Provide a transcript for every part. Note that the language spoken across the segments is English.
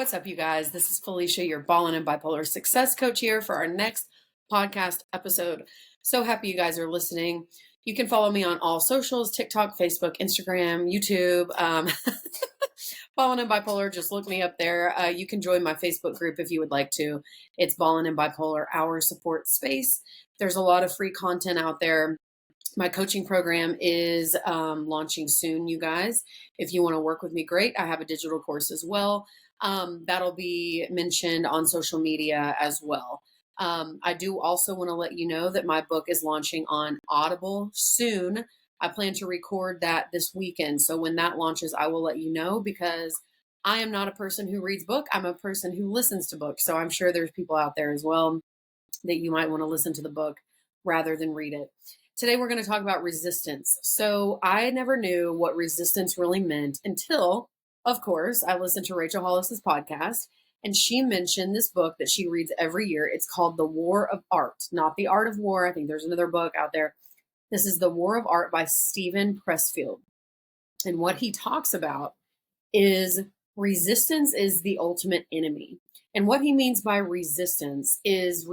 What's up, you guys? This is Felicia, your Ballin' and Bipolar Success Coach here for our next podcast episode. So happy you guys are listening. You can follow me on all socials, TikTok, Facebook, Instagram, YouTube. Ballin' and Bipolar, just look me up there. You can join my Facebook group if you would like to. It's Ballin' and Bipolar, our support space. There's a lot of free content out there. My coaching program is launching soon, you guys. If you want to work with me, great. I have a digital course as well. That'll be mentioned on social media as well. I do also want to let you know that my book is launching on Audible soon. I plan to record that this weekend. So when that launches, I will let you know, because I am not a person who reads book. I'm a person who listens to books. So I'm sure there's people out there as well that you might want to listen to the book rather than read it. Today, we're going to talk about resistance. So I never knew what resistance really meant until, of course, I listened to Rachel Hollis's podcast, and she mentioned this book that she reads every year. It's called The War of Art, not The Art of War. I think there's another book out there. This is The War of Art by Stephen Pressfield. And what he talks about is resistance is the ultimate enemy. And what he means by resistance is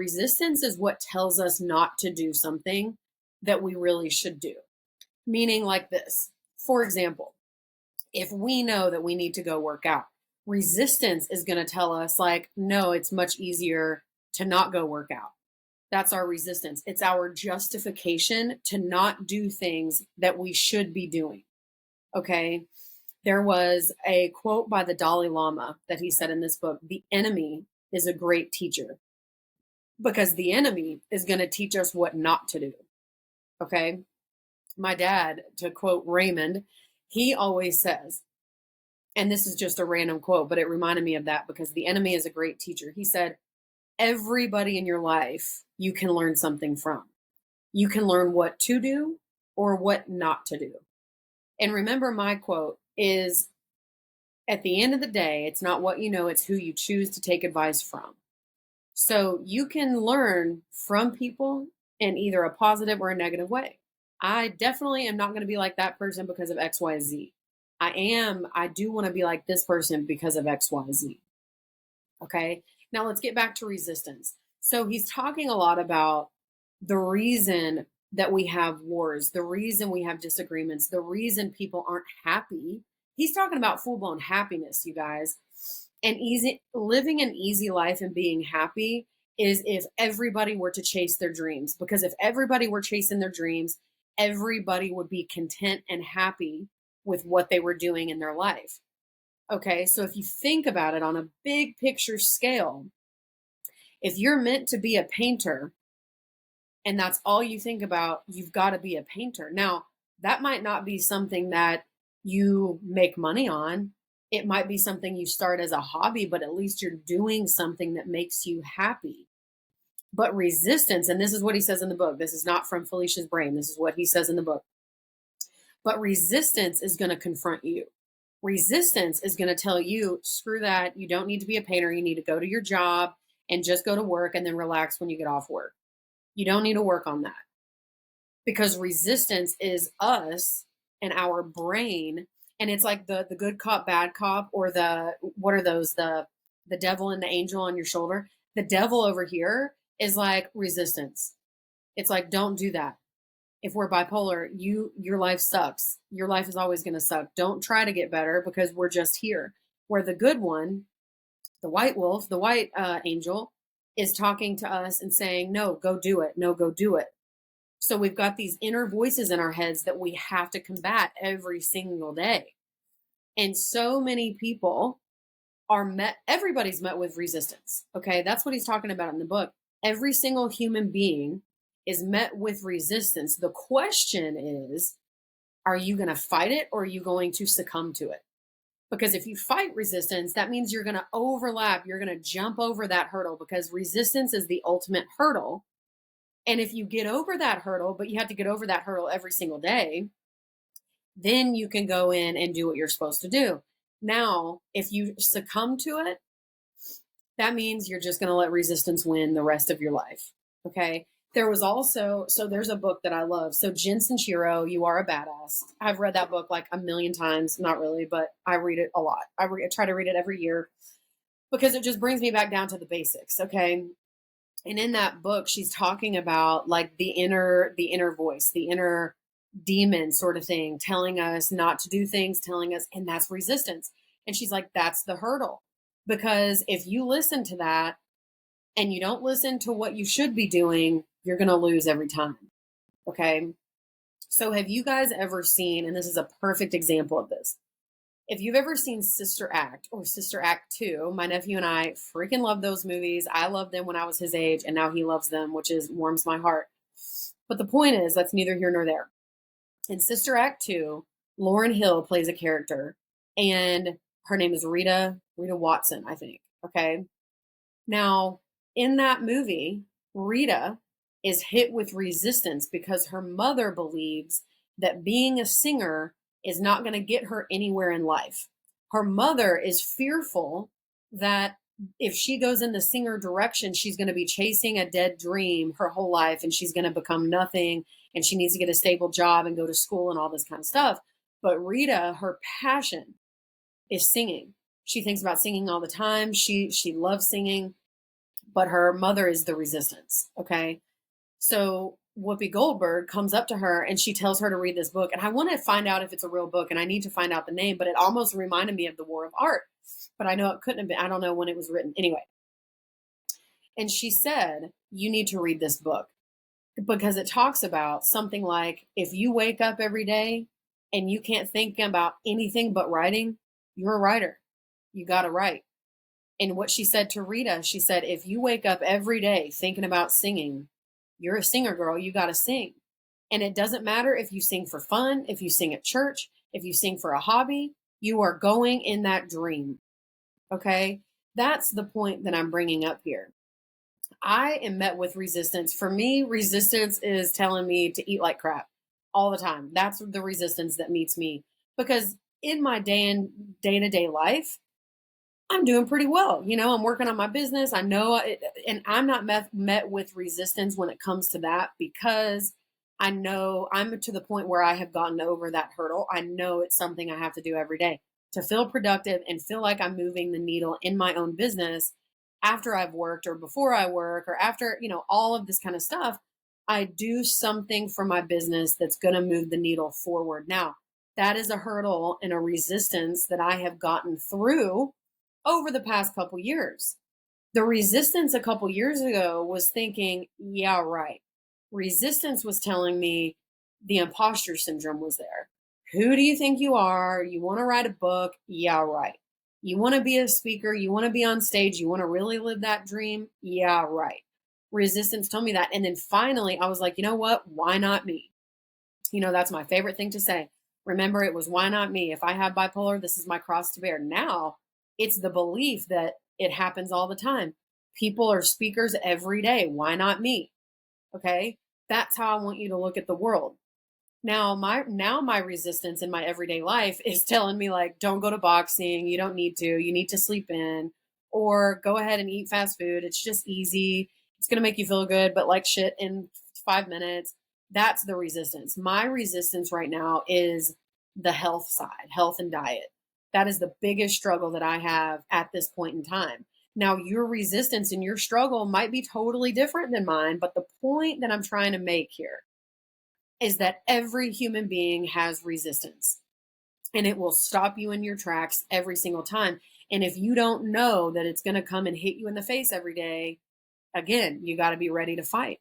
what tells us not to do something that we really should do. Meaning like this. For example, if we know that we need to go work out, resistance is going to tell us like, no, it's much easier to not go work out. That's our resistance. It's our justification to not do things that we should be doing. Okay. There was a quote by the Dalai Lama that he said in this book: the enemy is a great teacher, because the enemy is going to teach us what not to do. Okay. My dad, to quote Raymond, he always says, and this is just a random quote, but it reminded me of that because the enemy is a great teacher. He said, everybody in your life, you can learn something from. You can learn what to do or what not to do. And remember, my quote is, at the end of the day, it's not what you know, it's who you choose to take advice from. So you can learn from people in either a positive or a negative way. I definitely am not going to be like that person because of X, Y, Z. I do want to be like this person because of X, Y, Z. Okay. Now let's get back to resistance. So he's talking a lot about the reason that we have wars, the reason we have disagreements, the reason people aren't happy. He's talking about full-blown happiness, you guys. And living an easy life and being happy is if everybody were to chase their dreams. Because if everybody were chasing their dreams, everybody would be content and happy with what they were doing in their life. Okay, so if you think about it on a big picture scale, if you're meant to be a painter and that's all you think about, you've got to be a painter. Now, that might not be something that you make money on. It might be something you start as a hobby, but at least you're doing something that makes you happy. But resistance, and this is what he says in the book. This is not from Felicia's brain. This is what he says in the book. But resistance is going to confront you. Resistance is going to tell you, screw that. You don't need to be a painter. You need to go to your job and just go to work and then relax when you get off work. You don't need to work on that. Because resistance is us and our brain. And it's like the good cop, bad cop, or what are those? The devil and the angel on your shoulder. The devil over here is like resistance. It's like, don't do that. If we're bipolar, your life sucks. Your life is always going to suck. Don't try to get better because we're just here. Where the good one, the white wolf, the white angel, is talking to us and saying, no, go do it. No, go do it. So we've got these inner voices in our heads that we have to combat every single day. And so many people everybody's met with resistance. Okay, that's what he's talking about in the book. Every single human being is met with resistance. The question is, are you going to fight it or are you going to succumb to it? Because if you fight resistance, that means you're going to overlap. You're going to jump over that hurdle, because resistance is the ultimate hurdle. And if you get over that hurdle, but you have to get over that hurdle every single day, then you can go in and do what you're supposed to do. Now, if you succumb to it, that means you're just going to let resistance win the rest of your life. Okay. There was also, so there's a book that I love. So Jen Sincero, You Are a Badass. I've read that book like a million times. Not really, but I read it a lot. I try to read it every year. because it just brings me back down to the basics. Okay. And in that book, she's talking about like the inner voice, the inner demon sort of thing, telling us not to do things, telling us, and that's resistance. And she's like, that's the hurdle. Because if you listen to that and you don't listen to what you should be doing, you're going to lose every time. Okay. So have you guys ever seen, and this is a perfect example of this, if you've ever seen Sister Act or Sister Act 2, my nephew and I freaking love those movies. I loved them when I was his age, and now he loves them, which is warms my heart. But the point is, that's neither here nor there. In Sister Act 2, Lauryn Hill plays a character, and her name is Rita Watson, I think. Okay. Now, in that movie, Rita is hit with resistance because her mother believes that being a singer is not going to get her anywhere in life. Her mother is fearful that if she goes in the singer direction, she's going to be chasing a dead dream her whole life and she's going to become nothing and she needs to get a stable job and go to school and all this kind of stuff. But Rita, her passion is singing. She thinks about singing all the time. She loves singing, but her mother is the resistance. Okay. So Whoopi Goldberg comes up to her and she tells her to read this book. And I want to find out if it's a real book and I need to find out the name, but it almost reminded me of The War of Art. But I know it couldn't have been. I don't know when it was written. Anyway. And she said, you need to read this book because it talks about something like if you wake up every day and you can't think about anything but writing, you're a writer. You got to write. And what she said to Rita, she said, if you wake up every day thinking about singing, you're a singer, girl. You got to sing. And it doesn't matter if you sing for fun, if you sing at church, if you sing for a hobby, you are going in that dream. Okay. That's the point that I'm bringing up here. I am met with resistance. For me, resistance is telling me to eat like crap all the time. That's the resistance that meets me because in my day-to-day life, I'm doing pretty well. I'm working on my business. I know it, and I'm not met with resistance when it comes to that because I know I'm to the point where I have gotten over that hurdle. I know it's something I have to do every day to feel productive and feel like I'm moving the needle in my own business after I've worked or before I work or after, all of this kind of stuff. I do something for my business that's going to move the needle forward. Now, that is a hurdle and a resistance that I have gotten through over the past couple years. The resistance a couple years ago was thinking, yeah, right. Resistance was telling me the imposter syndrome was there. Who do you think you are? You want to write a book? Yeah, right. You want to be a speaker? You want to be on stage? You want to really live that dream? Yeah, right. Resistance told me that. And then finally, I was like, you know what? Why not me? That's my favorite thing to say. Remember, it was why not me? If I have bipolar, this is my cross to bear. Now, it's the belief that it happens all the time. People are speakers every day. Why not me? Okay. That's how I want you to look at the world. Now my resistance in my everyday life is telling me like, don't go to boxing. You don't need to. You need to sleep in or go ahead and eat fast food. It's just easy. It's going to make you feel good, but like shit in 5 minutes. That's the resistance. My resistance right now is the health side, health and diet. That is the biggest struggle that I have at this point in time. Now, your resistance and your struggle might be totally different than mine, but the point that I'm trying to make here is that every human being has resistance and it will stop you in your tracks every single time. And if you don't know that it's going to come and hit you in the face every day, again, you got to be ready to fight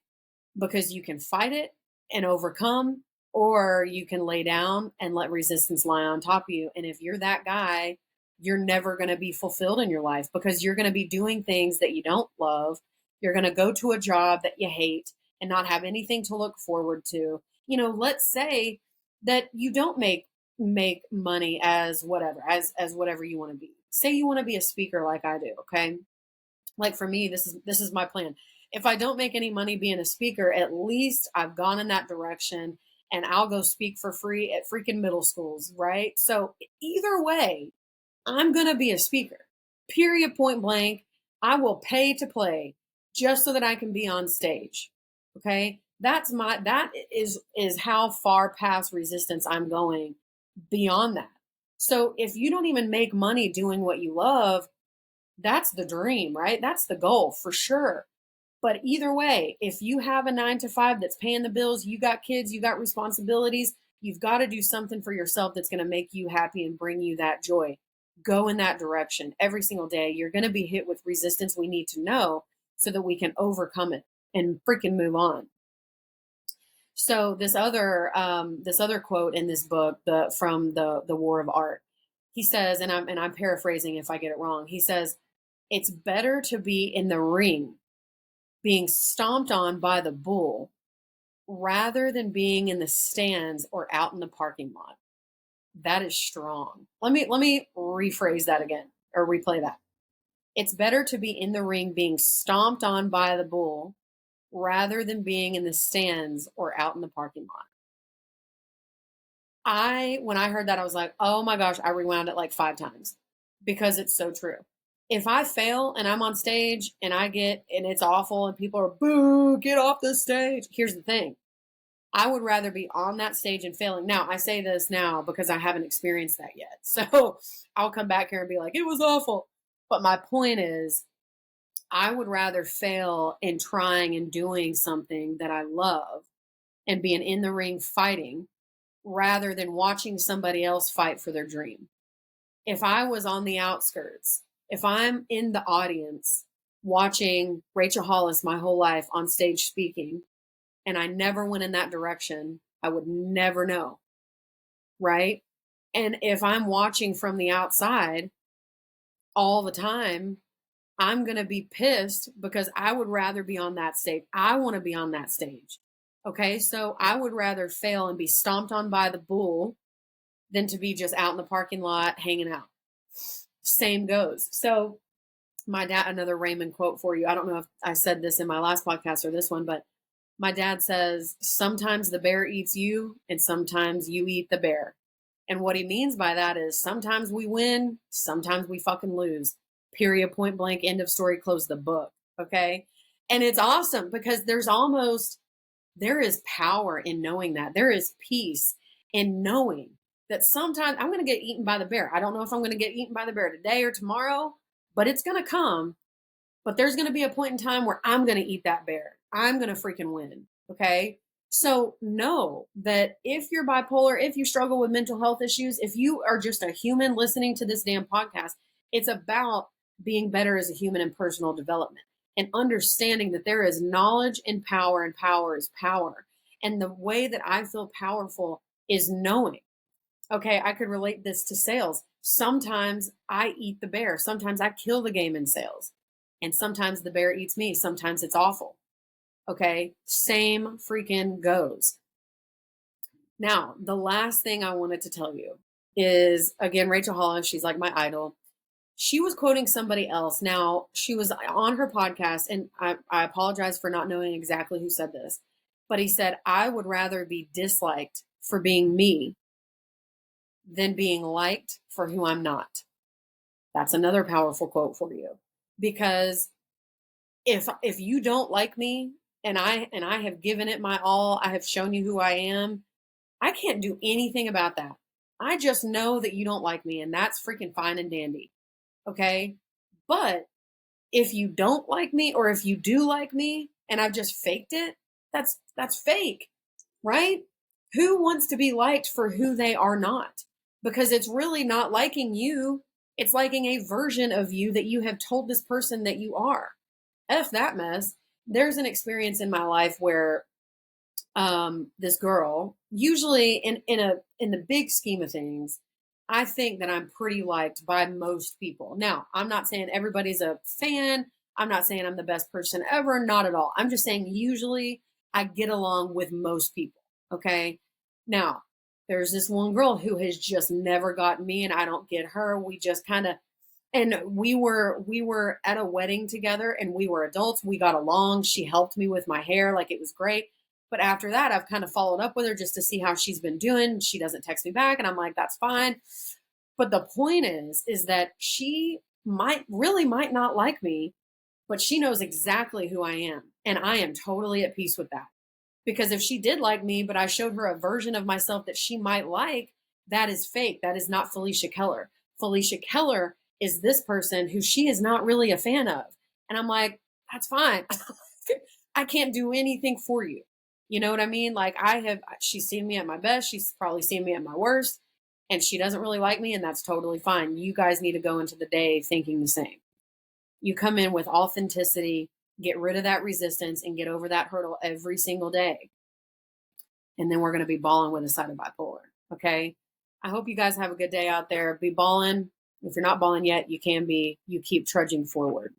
because you can fight it and overcome, or you can lay down and let resistance lie on top of you. And if you're that guy, you're never going to be fulfilled in your life because you're going to be doing things that you don't love. You're going to go to a job that you hate and not have anything to look forward to. Let's say that you don't make money as whatever, as whatever you want to be. Say you want to be a speaker like I do, okay? Like for me, this is my plan. If I don't make any money being a speaker, at least I've gone in that direction and I'll go speak for free at freaking middle schools, right? So either way, I'm going to be a speaker. Period, point blank. I will pay to play just so that I can be on stage. Okay? That is how far past resistance I'm going beyond that. So if you don't even make money doing what you love, That's the dream, right? That's the goal for sure. But either way, if you have a 9 to 5 that's paying the bills, you got kids, you got responsibilities, you've got to do something for yourself that's going to make you happy and bring you that joy. Go in that direction every single day. You're going to be hit with resistance we need to know so that we can overcome it and freaking move on. So this other quote in this book, the War of Art, he says, and I'm paraphrasing if I get it wrong. He says, "It's better to be in the ring, being stomped on by the bull, rather than being in the stands or out in the parking lot." That is strong. Let me rephrase that again or replay that. It's better to be in the ring being stomped on by the bull rather than being in the stands or out in the parking lot. When I heard that, I was like, oh my gosh, I rewound it like 5 times because it's so true. If I fail and I'm on stage and and it's awful and people are, boo, get off the stage. Here's the thing. I would rather be on that stage and failing. Now, I say this now because I haven't experienced that yet. So I'll come back here and be like, it was awful. But my point is, I would rather fail in trying and doing something that I love and being in the ring fighting rather than watching somebody else fight for their dream. If I was on the outskirts, if I'm in the audience watching Rachel Hollis my whole life on stage speaking, and I never went in that direction, I would never know. Right. And if I'm watching from the outside all the time, I'm going to be pissed because I would rather be on that stage. I want to be on that stage. Okay. So I would rather fail and be stomped on by the bull than to be just out in the parking lot hanging out. Same goes. So my dad, another Raymond quote for you. I don't know if I said this in my last podcast or this one, but my dad says, sometimes the bear eats you and sometimes you eat the bear. And what he means by that is sometimes we win, sometimes we fucking lose. Period, point blank, end of story, close the book. Okay. And it's awesome because there is power in knowing that. There is peace in knowing that sometimes I'm going to get eaten by the bear. I don't know if I'm going to get eaten by the bear today or tomorrow, but it's going to come. But there's going to be a point in time where I'm going to eat that bear. I'm going to freaking win. Okay. So know that if you're bipolar, if you struggle with mental health issues, if you are just a human listening to this damn podcast, it's about being better as a human and personal development and understanding that there is knowledge and power is power. And the way that I feel powerful is knowing. Okay, I could relate this to sales. Sometimes I eat the bear. Sometimes I kill the game in sales. And sometimes the bear eats me. Sometimes it's awful. Okay, same freaking goes. Now, the last thing I wanted to tell you is, again, Rachel Hollis, she's like my idol. She was quoting somebody else. Now, she was on her podcast, and I apologize for not knowing exactly who said this, but he said, I would rather be disliked for being me than being liked for who I'm not. That's another powerful quote for you. Because if you don't like me and I have given it my all, I have shown you who I am, I can't do anything about that. I just know that you don't like me, and that's freaking fine and dandy. Okay? But if you don't like me, or if you do like me and I've just faked it, that's fake, right? Who wants to be liked for who they are not? Because it's really not liking you. It's liking a version of you that you have told this person that you are. F that mess. There's an experience in my life where this girl, usually in the big scheme of things, I think that I'm pretty liked by most people. Now, I'm not saying everybody's a fan. I'm not saying I'm the best person ever. Not at all. I'm just saying usually I get along with most people. Okay. Now, there's this one girl who has just never gotten me and I don't get her. We just kind of, and we were at a wedding together and we were adults. We got along. She helped me with my hair. Like, it was great. But after that, I've kind of followed up with her just to see how she's been doing. She doesn't text me back, and I'm like, that's fine. But the point is that she might not like me, but she knows exactly who I am. And I am totally at peace with that. Because if she did like me, but I showed her a version of myself that she might like, that is fake. That is not Felicia Keller. Felicia Keller is this person who she is not really a fan of. And I'm like, that's fine. I can't do anything for you. You know what I mean? Like she's seen me at my best. She's probably seen me at my worst, and she doesn't really like me. And that's totally fine. You guys need to go into the day thinking the same. You come in with authenticity, get rid of that resistance, and get over that hurdle every single day. And then we're going to be balling with a side of bipolar. Okay. I hope you guys have a good day out there. Be balling. If you're not balling yet, you can be. You keep trudging forward.